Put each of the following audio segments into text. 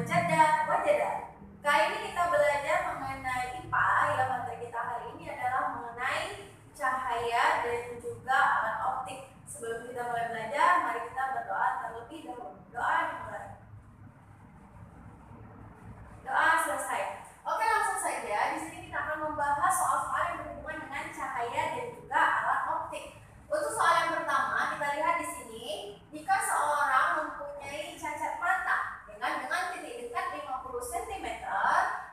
wajada, wajada. Kali ini kita belajar mengenai IPA, ya materi kita hari ini adalah mengenai cahaya dan juga alat optik. Sebelum kita mulai belajar, mari kita berdoa terlebih dahulu. Doa dimulai. Doa selesai. Oke, langsung saja. Di sini kita akan membahas soal-soal yang berhubungan dengan cahaya dan juga alat optik. Untuk soal yang pertama, kita lihat di sini, jika seorang mempunyai cacat mata dengan titik dekat 50 cm,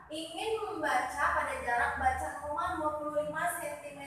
ingin membaca pada jarak baca 0,25 cm,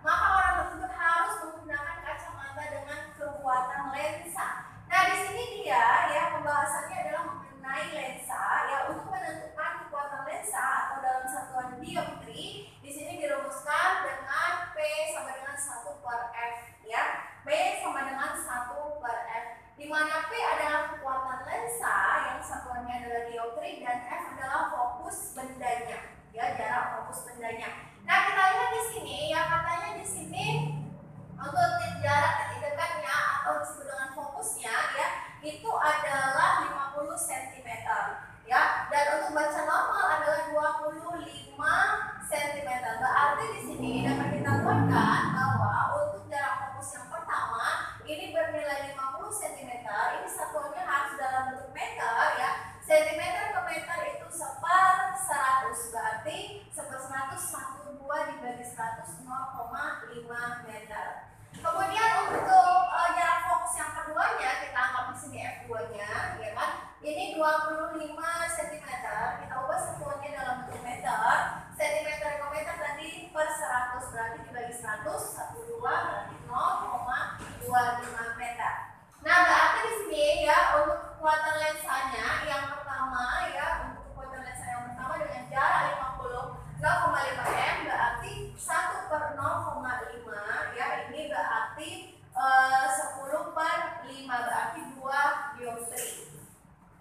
maka orang tersebut harus menggunakan kacamata dengan kekuatan lensa. Nah, di sini dia ya pembahasannya adalah mengenai lensa ya. Untuk menentukan kekuatan lensa atau dalam satuan dioptri, di sini dirumuskan dengan P sama dengan 1/F ya. P sama dengan 1/F, di mana P adalah kekuatan lensa yang satuannya adalah dioptri dan F adalah fokus bendanya ya, jarak fokus bendanya. Nah, kita lihat di sini ya, katanya di sini untuk jarak titik dekatnya atau disebut dengan fokusnya ya, itu adalah 50 cm ya, dan untuk baca normal adalah 25 cm. Berarti di sini dapat kita buatkan bahwa untuk jarak fokus yang pertama ini bernilai 50 cm, ini satuannya harus dalam bentuk meter ya. Centimeter ke meter itu 1/100, berarti 1/100 12 dibagi 100 0,5 meter. Kemudian untuk jarak fokus yang keduanya kita anggap di sini F2-nya ya kan. Ini 25 cm, kita ubah satuannya dalam bentuk meter. Centimeter ke meter tadi per 100, berarti dibagi 100 12 berarti 0,25 meter. Nah, berarti di sini ya untuk kekuatan lensanya yang pertama ya, untuk kekuatan lensa yang pertama dengan jarak 0,5 m berarti 1/0,5 ya, ini berarti 10/5 berarti 2 dioptri.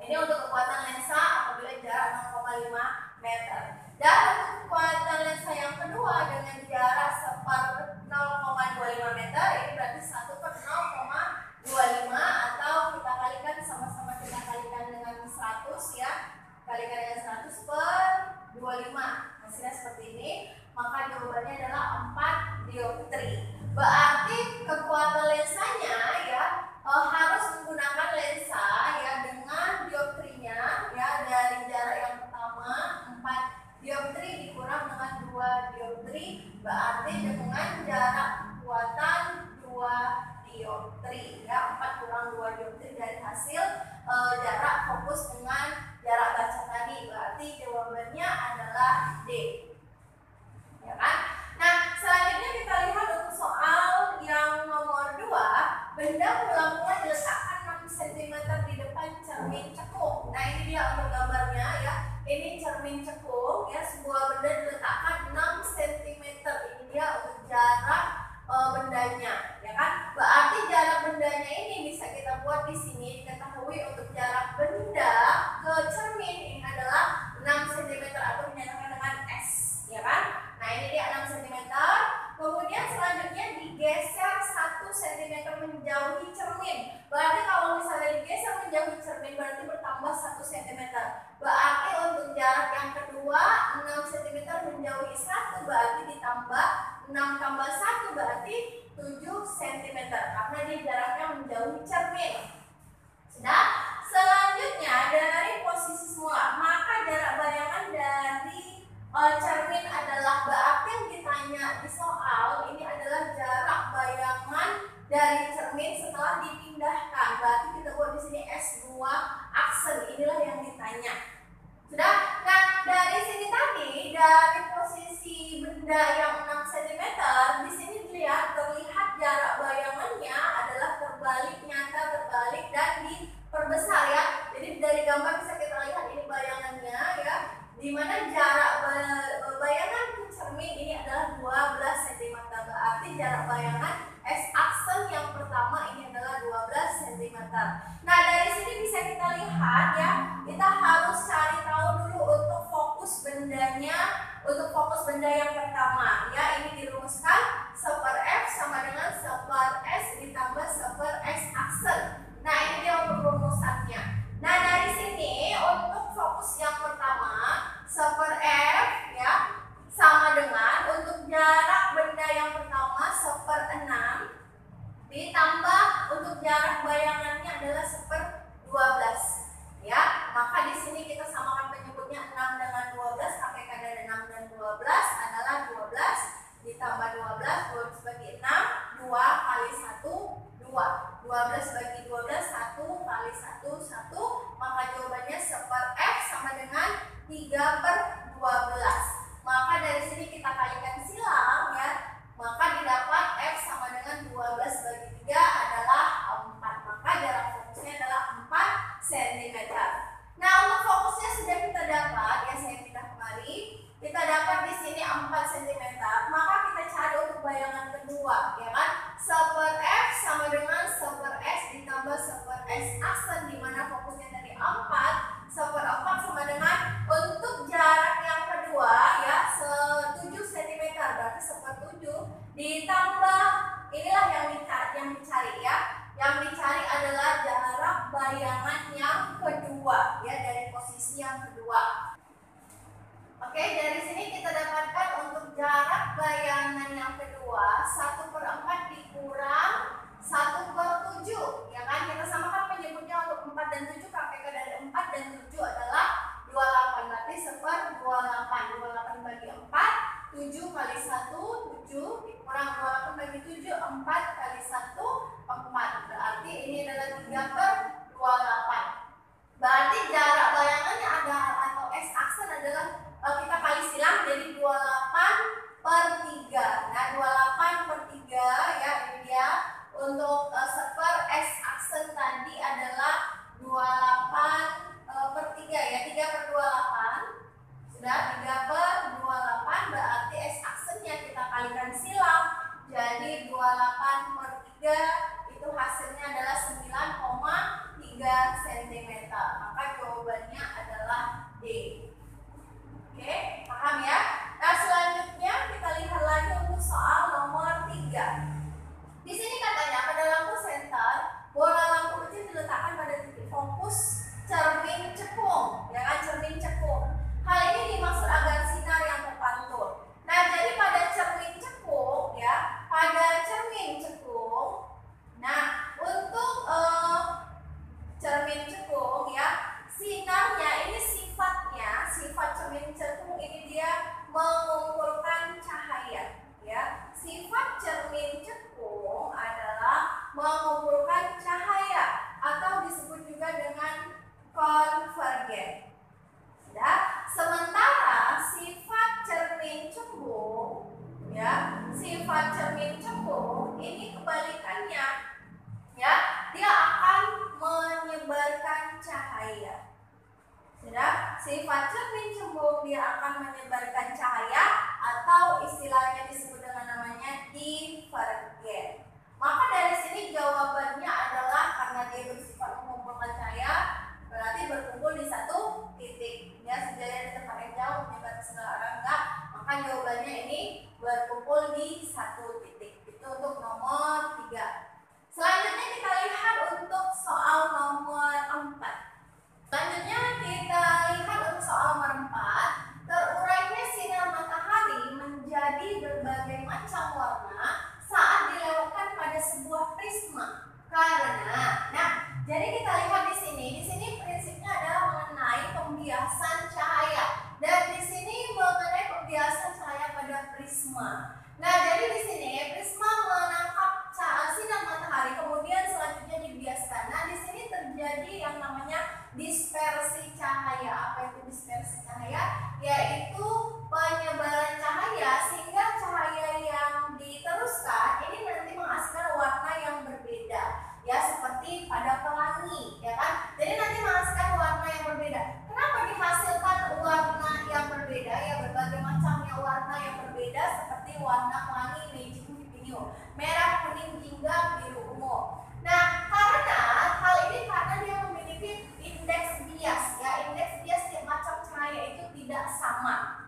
Ini untuk kekuatan lensa apabila jarak 0,5 meter. Dan untuk kekuatan lensa yang kedua dengan jarak 1/0,25 meter, ini berarti 1/0,25 atau kita kalikan sama-sama, kita kalikan dengan 100 ya, kalikan dengan 100/25, hasilnya seperti ini. Maka jawabannya adalah 4 dioptri. Berarti kekuatan lensanya ya harus menggunakan lensa ya dengan dioptrinya ya, dari jarak yang pertama 4 dioptri dikurang dengan 2 dioptri, berarti dengan jarak kekuatan 2 dioptri ya, 4 kurang 2 dioptri dari hasil jarak fokus dengan jarak baca tadi, berarti jawabannya adalah D ya kan. Nah, selanjutnya kita lihat untuk soal yang nomor 2, benda mula-mula diletakkan 6 cm di depan cermin cekung. Nah, ini dia untuk gambarnya ya, ini cermin cekung ya, sebuah benda diletakkan 6 cm, ini dia untuk jarak bendanya ya kan. Berarti jarak bendanya ini bisa kita buat di sini, diketahui untuk jarak benda ke cermin ini adalah 6 cm atau dinyatakan dengan S ya kan. Nah, ini dia 6 cm. Kemudian selanjutnya digeser 1 cm menjauhi cermin. Berarti kalau misalnya digeser menjauhi cermin berarti bertambah 1 cm. Berarti untuk jarak yang kedua 6 cm menjauhi 1 berarti ditambah 6 tambah 1 berarti 7 cm karena dia jaraknya menjauhi cermin. Sudah? Selanjutnya dari posisi semula, maka jarak bayangan dari cermin adalah, berarti yang ditanya di soal ini adalah jarak bayangan dari cermin setelah dipindahkan. Berarti kita buat di sini S2 aksen, inilah yang ditanya. Sudah? Nah, dari sini tadi dari posisi benda yang 6 cm di sini dilihat terlihat jarak bayangannya adalah terbalik, nyata terbalik dan diperbesar ya. Jadi dari gambar bisa kita lihat ini bayangannya ya, di mana jarak bayangan ke cermin ini adalah 12 cm. Berarti jarak bayangan S aksen yang pertama ini adalah 12 cm. Nah, dari sini bisa kita lihat ya, kita harus cari tahu dulu untuk fokus bendanya. Untuk fokus benda yang pertama ya, ini dirumuskan 1/F sama dengan 1/S ditambah 1/S aksen. Nah, ini dia untuk rumusannya. Nah, dari sini untuk 3/12. Maka dari sini kita kalikan silang ya. Maka didapat F sama dengan 12 bagi 3 adalah 4. Maka jarak fokusnya adalah 4 cm. Nah, untuk fokusnya sudah kita dapat ya, saya pindah kemari. Kita dapat di sini 4 cm. Maka kita cari untuk bayangan kedua, ya kan? 1/F sama dengan 1/S ditambah 1/S aksen, di mana fokusnya dari 4. 1/4 sama dengan untuk jarak yang kedua ya 7 cm, berarti 1/7 ditambah inilah yang dicari ya. Yang dicari adalah jarak bayangan yang kedua ya, dari posisi yang kedua. Oke, dari sini kita dapatkan untuk jarak bayangan yang kedua 1/4 dikurang 1/7 ya kan. Kita samakan penyebutnya untuk 4 dan 7, KPK dari 4 dan 7 adalah 28, berarti 1/28. 28 bagi 4, 7 kali 1 7 dikurang 28 bagi 7, 4 kali 1 4, berarti ini adalah 3/28. Berarti jarak bayangannya ada atau S aksen adalah kita kali silang jadi 28/3. Nah, 28/3 ya, ini dia. Untuk 1/S aksen tadi adalah 28/3 ya, 3/28. Sudah 3/28, berarti S aksennya kita kalikan silang jadi 28/3, itu hasilnya adalah 9,3 cm. Maka jawabannya adalah D. Oke, paham ya? Nah, selanjutnya kita lihat lagi untuk soal nomor 3. Di sini katanya pada lampu senter, bola lampu kecil diletakkan pada titik fokus cermin cekung, ya kan, cermin cekung. Hal ini dimaksud agar sinar yang terpantul. Nah, jadi pada cermin cekung ya, pada cermin cekung. Nah, untuk cermin cekung ya, sinarnya ini sifat cermin cekung ini dia mengumpulkan cahaya ya. Sifat cermin cekung adalah mengumpulkan cahaya atau disebut juga dengan konvergen. Ya, sementara sifat cermin cekung ya, sifat cermin cekung ini kebalikannya ya, dia akan menyebarkan cahaya. Sudah, sifat cermin cekung dia akan menyebarkan cahaya atau istilahnya disebut dengan namanya divergen. Maka dari sini jawabannya adalah karena dia bersifat mengumpulkan cahaya, berarti berkumpul di satu titik. Ya, sejajar di tempat yang jauh menyebar ke segala arah enggak, maka jawabannya ini berkumpul di satu titik. Itu untuk nomor 3. Selanjutnya kita lihat untuk soal nomor 4. Selanjutnya kita lihat untuk soal nomor 4. Terurainya sinar matahari menjadi berbagai macam warna saat dilewatkan pada sebuah prisma. Karena, nah, jadi kita lihat di sini prinsipnya adalah mengenai pembiasan cahaya. Dan di sini mengenai pembiasan cahaya pada prisma. Nah, jadi di sini prisma menangkap sinar matahari, kemudian selanjutnya dibiaskan. Nah, di sini terjadi yang namanya dispersi cahaya. Apa itu dispersi cahaya? Yaitu penyebaran cahaya sehingga cahaya yang diteruskan ini nanti menghasilkan warna yang berbeda. Ya, seperti pada pelangi, ya kan? Jadi nanti menghasilkan warna yang berbeda. Kenapa dihasilkan warna yang berbeda? Ya, berbagai macamnya warna yang berbeda seperti warna pelangi, magic ungu, merah, kuning, jingga, biru, ungu. Nah, karena hal ini karena dia memiliki indeks bias, ya, indeks bias tiap macam cahaya itu tidak sama.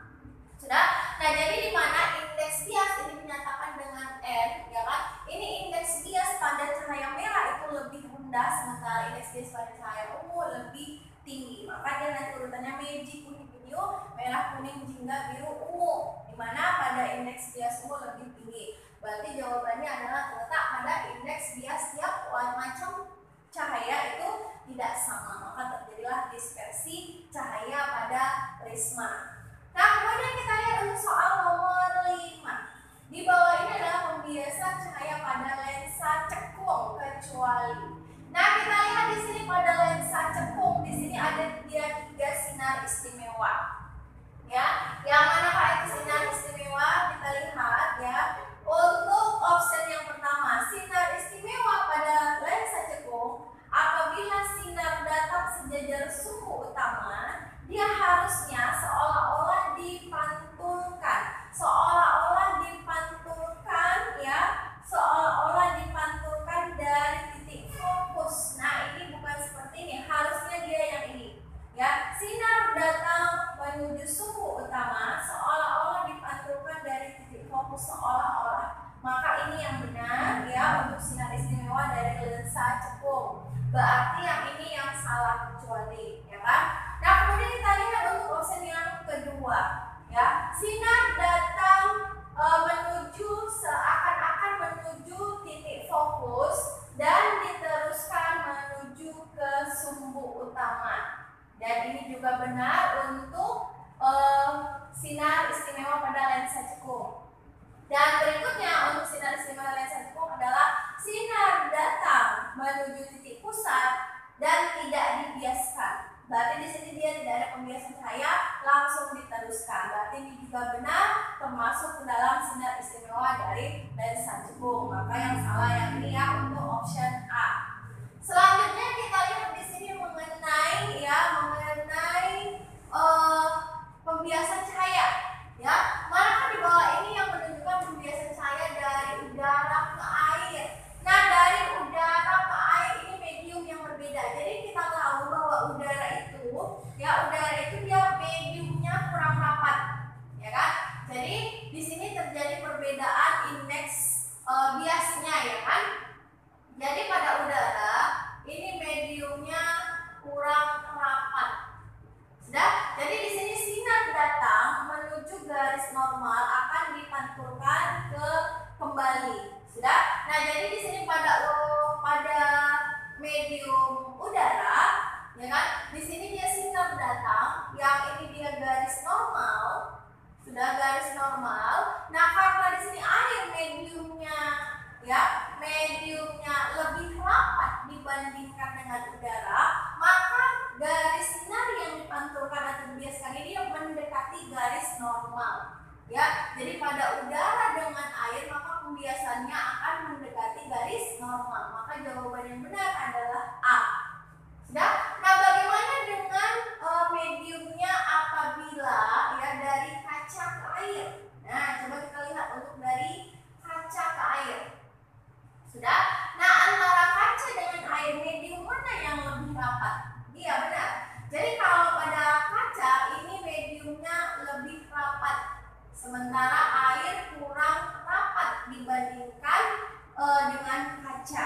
Sudah? Nah, jadi di mana indeks bias ini dinyatakan dengan N, ya kan? Ini indeks bias pada cahaya merah itu lebih rendah, sementara indeks bias pada cahaya ungu lebih tinggi. Maka dia nanti urutannya magic, kuning, ungu, merah, kuning, jingga, biru, ungu. Di mana pada indeks bias ungu lebih tinggi. Berarti jawabannya adalah terletak pada indeks bias tiap macam cahaya itu tidak sama. Maka terjadilah dispersi cahaya pada prisma. Nah, kemudian kita lihat untuk soal nomor 5. Di bawah ini adalah pembiasan cahaya pada lensa cekung kecuali. Nah, kita lihat di sini pada lensa cekung, di sini sini ada dia 3 sinar istimewa. Ya, yang manakah itu sinar istimewa? Kita lihat ya. Untuk option yang pertama, sinar istimewa pada lensa cekung, apabila sinar datang sejajar sumbu utama, dia harusnya seolah-olah dipantulkan, ya, seolah-olah dipantulkan dari titik fokus. Nah, ini bukan seperti ini, harusnya dia yang ini. Ya, sinar datang menuju sumbu utama seolah-olah dipantulkan dari titik fokus, seolah-olah. Maka ini yang benar ya untuk sinar istimewa dari lensa cekung. Berarti yang ini yang salah kecuali, ya kan? Nah, kemudian kita lihat untuk option yang kedua, ya. Sinar datang menuju seakan-akan menuju titik fokus dan diteruskan menuju ke sumbu utama. Dan ini juga benar untuk sinar istimewa pada lensa cekung. Dan berikutnya untuk sinar istimewa lensa cekung adalah sinar datang menuju titik pusat dan tidak dibiaskan. Berarti di sini dia tidak ada pembiasan cahaya, langsung diteruskan. Berarti ini juga benar termasuk ke dalam sinar istimewa dari lensa cekung. Maka yang salah yang ini ya untuk option A. Selanjutnya kita lihat di sini mengenai pembiasan cahaya. Ya, manakah di bawah ini yang menunjukkan pembiasan cahaya dari udara ke air? Nah, dari udara ke air ini medium yang berbeda. Jadi kita tahu bahwa udara itu dia mediumnya kurang rapat, ya kan? Jadi di sini terjadi perbedaan indeks biasnya, ya kan? Jadi pada udara ini mediumnya kurang rapat. Sudah? Jadi di sini sinar datang menuju garis normal akan dipantulkan kembali. Sudah? Nah, jadi di sini pada medium udara, ya kan? Di sini dia sinar datang, yang ini dia garis normal. Sudah, garis normal. Nah, karena di sini air mediumnya lebih rapat dibandingkan dengan udara, maka garis sinar yang dipantulkan atau dibiaskan ini yang mendekati garis normal. Ya, jadi pada udara dengan air maka pembiasannya akan mendekati garis normal. Maka jawaban yang benar adalah A. Sudah? Nah, bagaimana dengan mediumnya apabila ya dari kaca ke air? Nah, coba kita lihat untuk dari kaca ke air. Sudah? Nah, antara kaca dengan air, medium mana yang lebih rapat? Iya, benar. Jadi kalau pada kaca ini mediumnya lebih rapat, sementara air kurang rapat dibandingkan dengan kaca.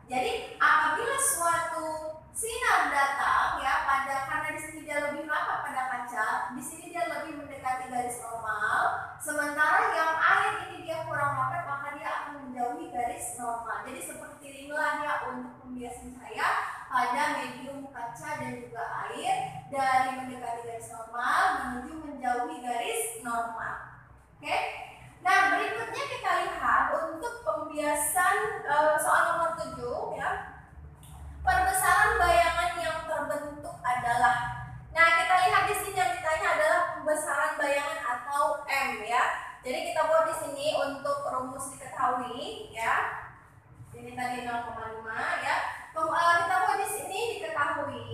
Jadi apabila suatu sinar datang ya karena di sini dia lebih rapat pada kaca, di sini dia lebih mendekati garis normal, sementara yang air ini dia kurang rapat, maka dia akan menjauhi garis normal. Jadi seperti inilah ya untuk pembiasan cahaya pada medium kaca dan juga air, dari mendekati garis normal menuju menjauhi garis normal. Oke? Nah, berikutnya kita lihat untuk pembiasan soal nomor 7 ya. Perbesaran bayangan yang terbentuk adalah. Nah, kita lihat di sini yang ditanya adalah pembesaran bayangan atau M ya. Jadi kita buat di sini untuk rumus diketahui ya. Ini tadi 0,5 ya. Kita buat di sini diketahui.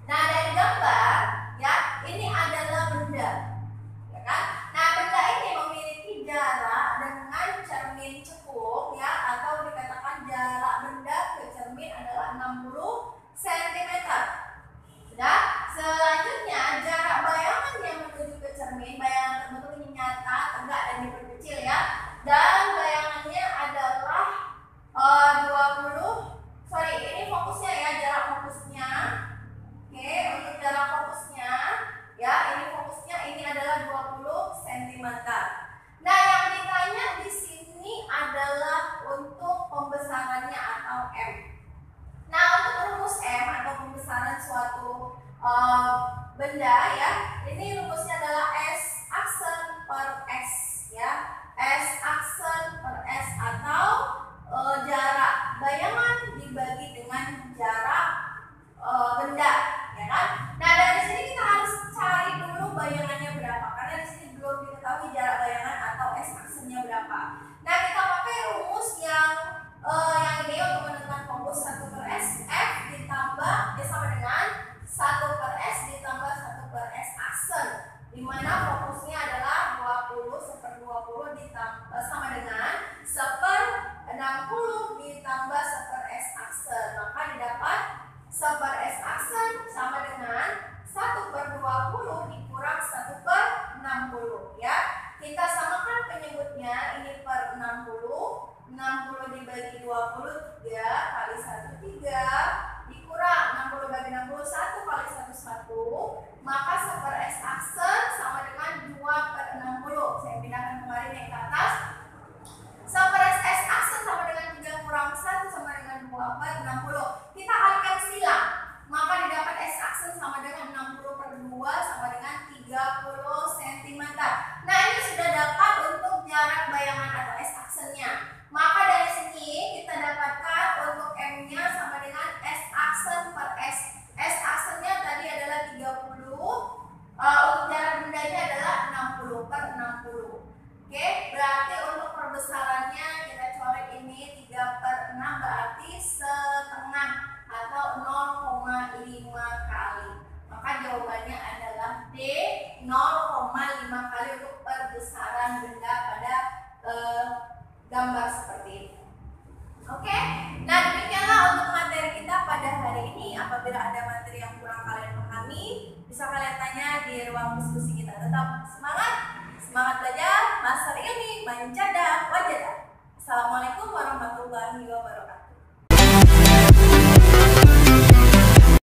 Nah, dari gambar ya, ini adalah benda. Ya kan? Nah, benda ini memiliki jarak dengan cermin cekung ya, atau dikatakan jarak benda ke cermin adalah 60 cm. Sudah? Selanjutnya jarak bayangan yang menuju ke cermin, bayangan terbentuk ini nyata, tegak dan diperkecil ya. Dan bayangannya adalah ini fokusnya ya, jarak fokusnya. Oke, untuk jarak fokusnya ya, ini fokusnya ini adalah 20 cm. Nah, yang ditanya di sini adalah untuk pembesarannya atau M. Nah, untuk rumus M atau pembesaran suatu benda ya, ini rumusnya adalah S aksen per S ya. S aksen per S atau jarak bayangan dibagi dengan jarak benda maka 1/S aksen sama dengan 2/60. Saya pindahkan kemarin yang ke atas. 1/S aksen sama dengan 3 kurang 1 sama dengan 2/60. Kita kalikan silang, maka didapat S aksen sama dengan 60/2 sama dengan 30 cm. Nah, ini sudah dapat untuk jarak bayangan atau S aksennya. Maka dari sini kita dapatkan untuk M-nya sama dengan S aksen per S. S aksennya tadi adalah 30, untuk jarak bendanya adalah 60/60. Oke, berarti untuk perbesarannya kita coret ini 3/6 berarti setengah atau 0,5 kali. Maka jawabannya adalah D, 0,5 kali untuk perbesaran benda pada gambar seperti ini. Oke, nah demikianlah untuk materi kita pada hari ini. Apabila ada materi yang kurang kalian pahami, bisa kalian tanya di ruang diskusi kita. Tetap semangat, semangat belajar, master ilmi, manjada, wajadah. Assalamualaikum warahmatullahi wabarakatuh.